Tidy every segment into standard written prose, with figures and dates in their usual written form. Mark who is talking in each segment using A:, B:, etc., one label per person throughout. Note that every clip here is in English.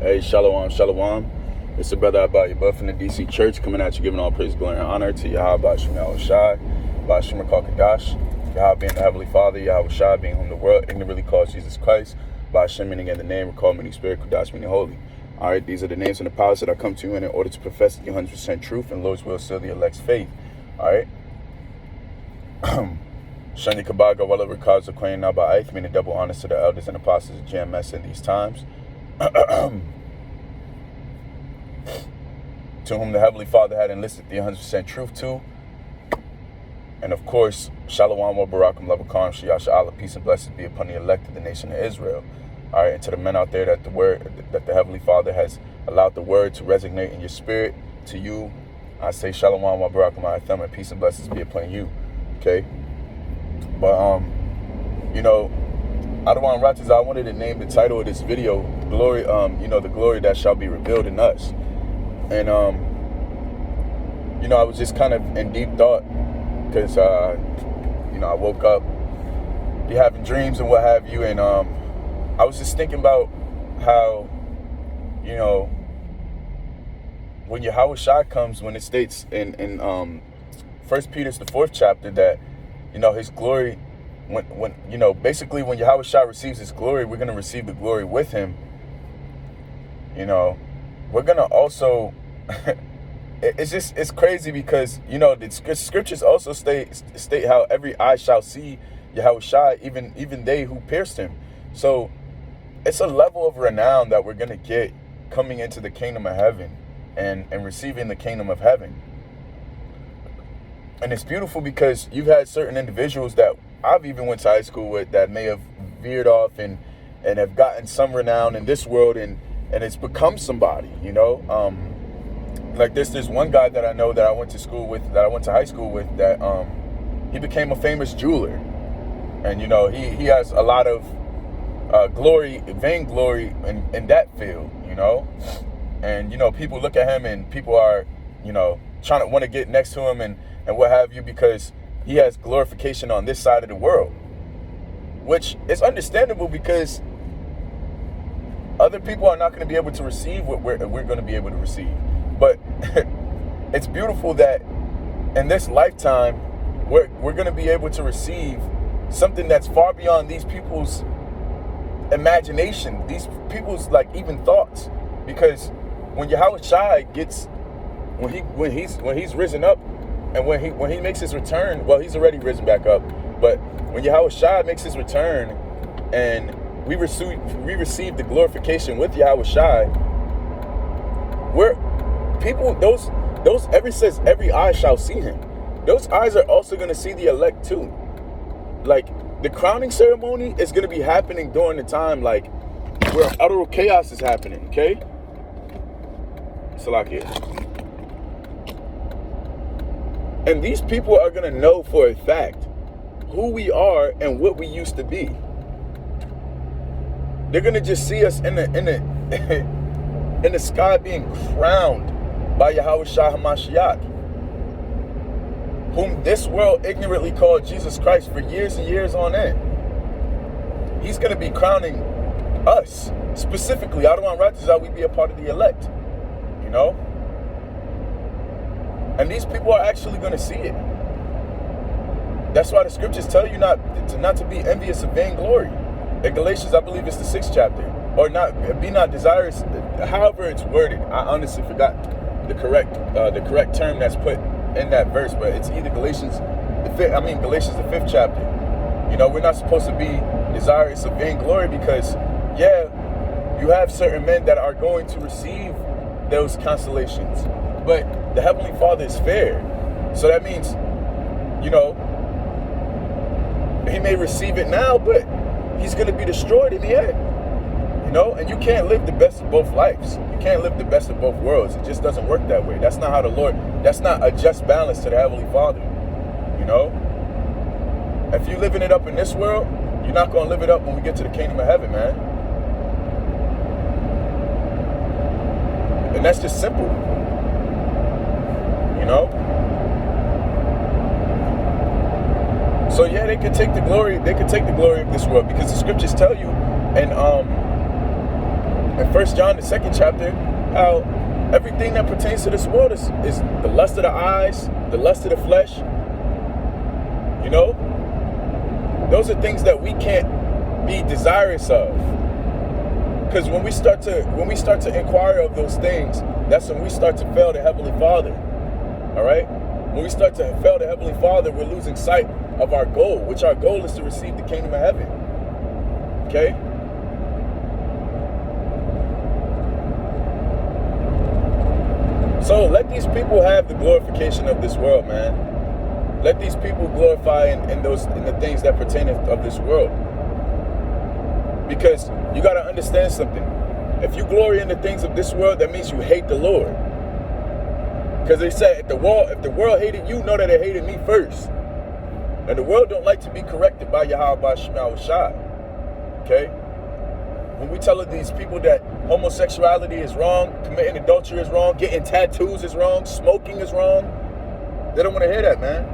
A: Hey, Shalom, Shalom. It's the brother about your buff from the DC Church coming at you, giving all praise, glory, and honor to YAHAWASHI, YAHAWASHI, Bashim Kadash, Yahweh being the Heavenly Father, YAHAWASHI being whom the world ignorantly calls Jesus Christ, Bashim meaning in the name, recall meaning spirit, Kadash meaning holy. All right, these are the names and the powers that I come to you in order to profess the 100% truth, and Lord's will seal the elect's faith. All right. Shani Kabaga, Walla Rikaza, Queen Naba Ike, meaning double honors to the elders and apostles of GMS in these times. To whom the Heavenly Father had enlisted the 100% truth to. And of course, Shalom wa Barakum Labakam Shiyasha Allah, peace and blessings be upon the elect of the nation of Israel. All right, and to the men out there that the Heavenly Father has allowed the word to resonate in your spirit, to you, I say Shalom wa Barakum Atham, and peace and blessings be upon you. Okay? But you know, I don't want to I wanted to name the title of this video Glory, the glory that shall be revealed in us. And I was just kind of in deep thought because I woke up, be having dreams and what have you, and I was just thinking about how, when YAHAWASHI comes, when it states in 1 Peter the 4th chapter that his glory, when basically when YAHAWASHI receives his glory, we're going to receive the glory with him. We're going to also it's crazy because the scriptures also state how every eye shall see YAHAWASHI, even they who pierced him. So it's a level of renown that we're going to get coming into the kingdom of heaven and receiving the kingdom of heaven. And it's beautiful because you've had certain individuals that I've even went to high school with that may have veered off and have gotten some renown in this world and it's become somebody, like this one guy that I know that I went to school with, that I went to high school with, that he became a famous jeweler. And he has a lot of vainglory in that field, and people look at him and people are trying to want to get next to him and what have you, because he has glorification on this side of the world, which is understandable because other people are not going to be able to receive what we're going to be able to receive. But it's beautiful that in this lifetime, we're going to be able to receive something that's far beyond these people's imagination, these people's even thoughts. Because when YAHAWASHI gets, when he's risen up, and when he makes his return, well, he's already risen back up. But when YAHAWASHI makes his return, and we receive the glorification with YAHAWASHI, every eye shall see him. Those eyes are also going to see the elect too. Like the crowning ceremony is going to be happening during the time where utter chaos is happening. Okay, Salakia. And these people are going to know for a fact who we are and what we used to be. They're going to just see us in the sky being crowned by YAHAWASHI HaMashiach, whom this world ignorantly called Jesus Christ for years and years on end. He's going to be crowning us. Specifically, I don't want Rajazah, we be a part of the elect. And these people are actually going to see it. That's why the scriptures tell you not to be envious of vainglory. In Galatians, I believe it's the 6th chapter. Or be not desirous, however it's worded. I honestly forgot the correct term that's put in that verse, but it's either Galatians the 5th chapter. We're not supposed to be desirous of vainglory because, you have certain men that are going to receive those consolations. But the Heavenly Father is fair. So that means, he may receive it now, but he's going to be destroyed in the end. And you can't live the best of both lives. You can't live the best of both worlds. It just doesn't work that way. That's not how that's not a just balance to the Heavenly Father. If you're living it up in this world, you're not going to live it up when we get to the kingdom of heaven, man. And that's just simple. So yeah, they could take the glory. They could take the glory of this world because the scriptures tell you, and in 1 John, the 2nd chapter, how everything that pertains to this world is the lust of the eyes, the lust of the flesh. You know, those are things that we can't be desirous of. Because when we start to inquire of those things, that's when we start to fail the Heavenly Father. All right? When we start to fail the Heavenly Father, we're losing sight of our goal, which our goal is to receive the kingdom of heaven. Okay? So let these people have the glorification of this world, man. Let these people glorify in the things that pertain of this world. Because you got to understand something. If you glory in the things of this world, that means you hate the Lord. Because they said, if the world hated you, know that it hated me first. And the world don't like to be corrected by YAHAWASHI. Okay? When we tell these people that homosexuality is wrong, committing adultery is wrong, getting tattoos is wrong, smoking is wrong, they don't want to hear that, man.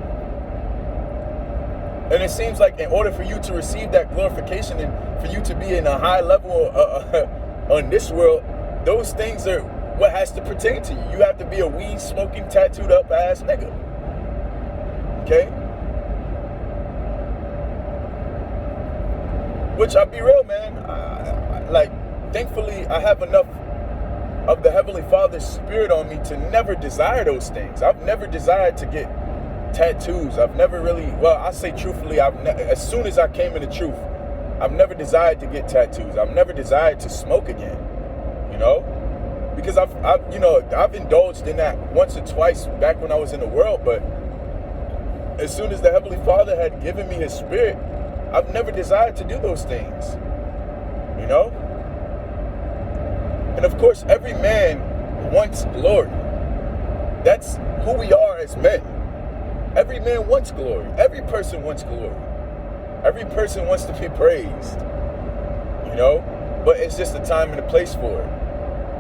A: And it seems like in order for you to receive that glorification and for you to be in a high level on this world, those things are what has to pertain to you. You have to be a weed smoking, tattooed up ass nigga. Okay? Which, I'll be real, man. Thankfully, I have enough of the Heavenly Father's spirit on me to never desire those things. I've never desired to get tattoos. I've never really, I say truthfully, as soon as I came into truth, I've never desired to get tattoos. I've never desired to smoke again, you know? Because I've indulged in that once or twice back when I was in the world, but as soon as the Heavenly Father had given me His Spirit, I've never desired to do those things, you know? And of course, every man wants glory. That's who we are as men. Every man wants glory. Every person wants glory. Every person wants to be praised, you know? But it's just a time and a place for it.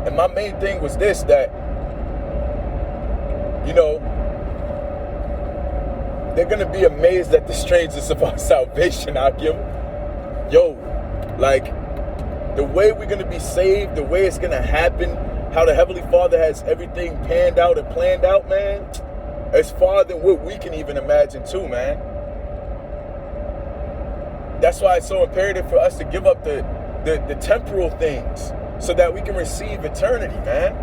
A: And my main thing was this, that, you know, they're going to be amazed at the strangeness of our salvation, Akim. Yo, like, the way we're going to be saved, the way it's going to happen, how the Heavenly Father has everything panned out and planned out, man, it's far than what we can even imagine too, man. That's why it's so imperative for us to give up the temporal things so that we can receive eternity, man.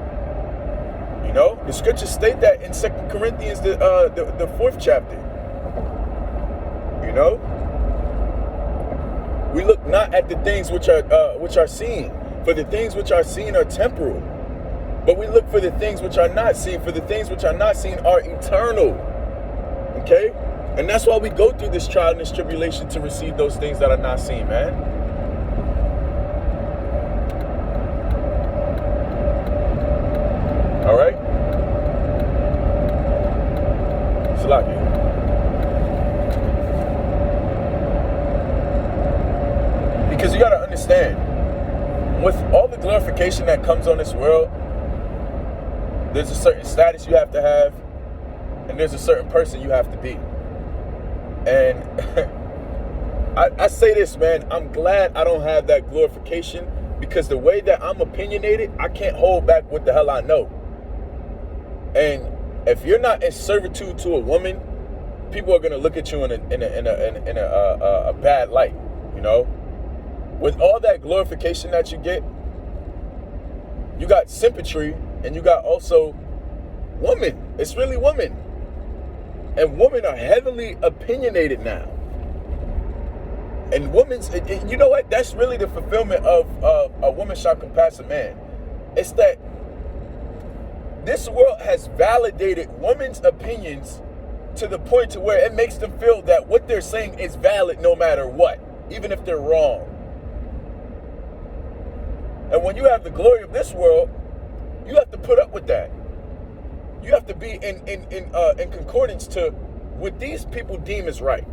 A: You know, the scriptures state that in 2 Corinthians, the 4th chapter. You know, we look not at the things which are seen, for the things which are seen are temporal. But we look for the things which are not seen, for the things which are not seen are eternal. Okay? And that's why we go through this trial and this tribulation, to receive those things that are not seen, man. All right? Salaki. Because you got to understand, with all the glorification that comes on this world, there's a certain status you have to have, and there's a certain person you have to be. And I say this, man, I'm glad I don't have that glorification, because the way that I'm opinionated, I can't hold back what the hell I know. And if you're not in servitude to a woman, people are gonna look at you in a bad light, you know. With all that glorification that you get, you got sympatry, and you got also women. It's really women. And women are heavily opinionated now. And women's, you know what? That's really the fulfillment of a woman shall compass a man. It's that this world has validated women's opinions to the point to where it makes them feel that what they're saying is valid no matter what, even if they're wrong. And when you have the glory of this world, you have to put up with that. You have to be in concordance to what these people deem is right.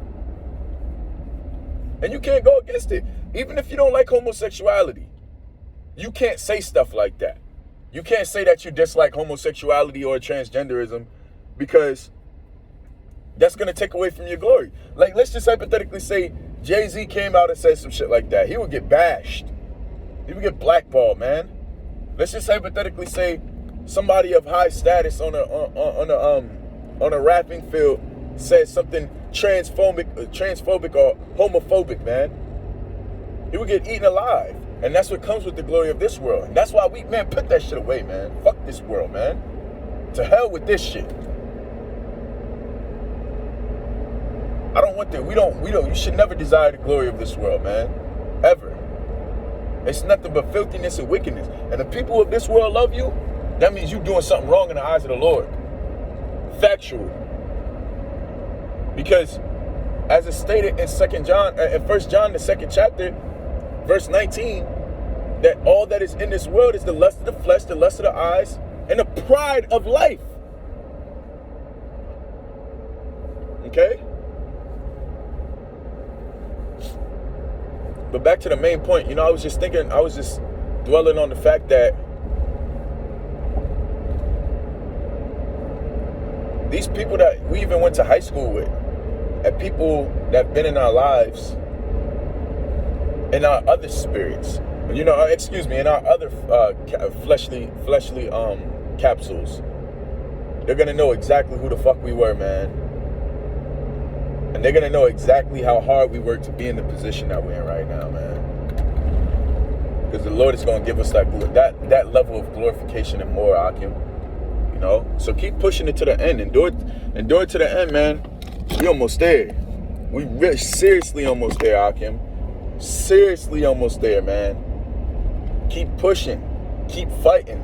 A: And you can't go against it. Even if you don't like homosexuality, you can't say stuff like that. You can't say that you dislike homosexuality or transgenderism, because that's going to take away from your glory. Like, let's just hypothetically say Jay-Z came out and said some shit like that. He would get bashed. He would get blackballed, man. Let's just hypothetically say somebody of high status on a rapping field says something transphobic or homophobic, man. He would get eaten alive. And that's what comes with the glory of this world. And that's why we, man, put that shit away, man. Fuck this world, man. To hell with this shit. I don't want that. We don't, you should never desire the glory of this world, man. Ever. It's nothing but filthiness and wickedness. And the people of this world love you, that means you're doing something wrong in the eyes of the Lord. Factual. Because as it's stated in 1 John, the 2nd chapter, verse 19, that all that is in this world is the lust of the flesh, the lust of the eyes, and the pride of life. Okay? But back to the main point, I was just dwelling on the fact that these people that we even went to high school with, and people that have been in our lives, in our other spirits, in our other fleshly capsules, they're gonna know exactly who the fuck we were, man. And they're gonna know exactly how hard we worked to be in the position that we're in right now, man. Because the Lord is gonna give us that level of glorification and more, Akim. So keep pushing it to the end. Endure it to the end, man. We almost there. We really seriously almost there, Akim. Seriously almost there, man. Keep pushing. Keep fighting.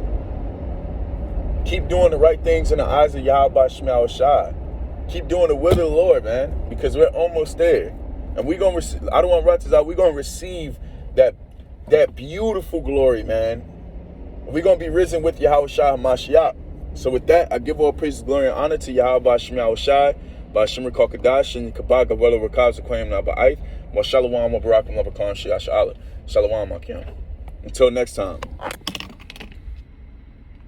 A: Keep doing the right things in the eyes of YAHAWASHI. Keep doing the will of the Lord, man, because we're almost there. And we're going to receive, I don't want to write this out, we're going to receive that beautiful glory, man. We're going to be risen with Yahawashi HaMashiach. So with that, I give all praise, glory, and honor to Yahweh Shai, Bashimur Kakadash, and Kabaga Vela Rakaz, Aquam Naba'ith, Wa Shalom, Wa Barakum, Labakan, Shiash Allah. Shalom, Akim. Until next time.